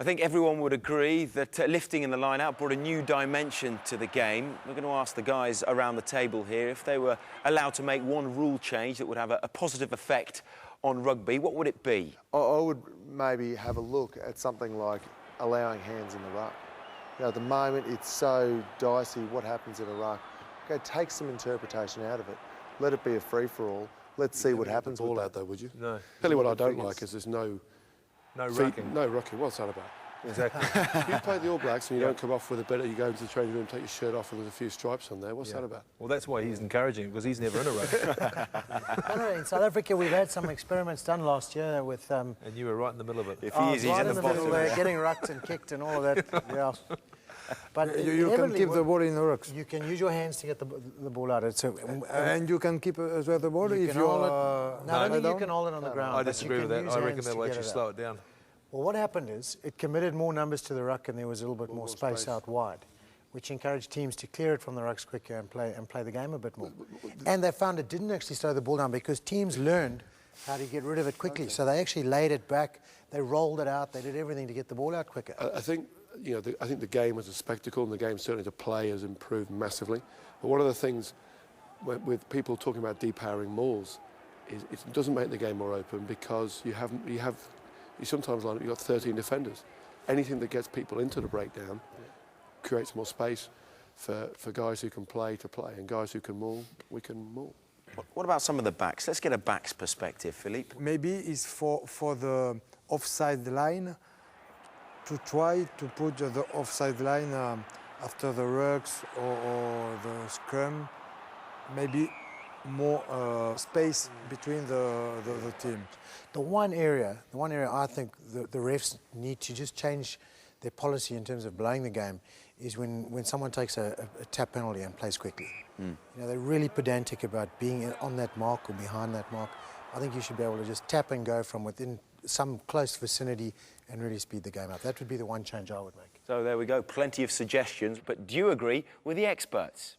I think everyone would agree that lifting in the line-out brought a new dimension to the game. We're going to ask the guys around the table here if they were allowed to make one rule change that would have a positive effect on rugby, what would it be? I would maybe have a look at something like allowing hands in the ruck. You know, at the moment, it's so dicey what happens in a ruck. Okay, take some interpretation out of it. Let it be a free-for-all. Let's see what happens with all that. out though, would you? No. Tell you what I don't like is there's no rucking. No rucking. What's that about? Exactly. You play the All Blacks and you don't come off with a bit, you go into the training room, take your shirt off and there's a few stripes on there. What's that about? Well, that's why he's encouraging it, because he's never in a ruck. In South Africa, we've had some experiments done last year with... And you were right in the middle of it. If he is, he's right in the bottom. middle there, getting rucked and kicked and all of that, yeah. But you can keep the ball in the rocks. You can use your hands to get the ball out. And you can keep as well the ball if you are... No, I don't think you can hold it on the ground. I disagree with that. I reckon that'll actually slow it down. Well, what happened is it committed more numbers to the ruck and there was a little bit more space out wide, which encouraged teams to clear it from the rucks quicker and play the game a bit more. And they found it didn't actually slow the ball down because teams learned how to get rid of it quickly. Okay. So they actually laid it back, they rolled it out, they did everything to get the ball out quicker. I think, you know, I think the game was a spectacle and the game certainly to play has improved massively. But one of the things with people talking about depowering mauls is it doesn't make the game more open because you sometimes line up, you've got 13 defenders. Anything that gets people into the breakdown creates more space for guys who can play to play, and guys who can maul, we can maul. What about some of the backs? Let's get a back's perspective, Philippe. Maybe it's for the offside line to try to put the offside line after the rucks or the scrum, maybe more space between the teams. The one area I think the refs need to just change their policy in terms of blowing the game is when someone takes a tap penalty and plays quickly. You know, they're really pedantic about being on that mark or behind that mark. I think you should be able to just tap and go from within some close vicinity and really speed the game up. That would be the one change I would make. So there we go, plenty of suggestions, but do you agree with the experts?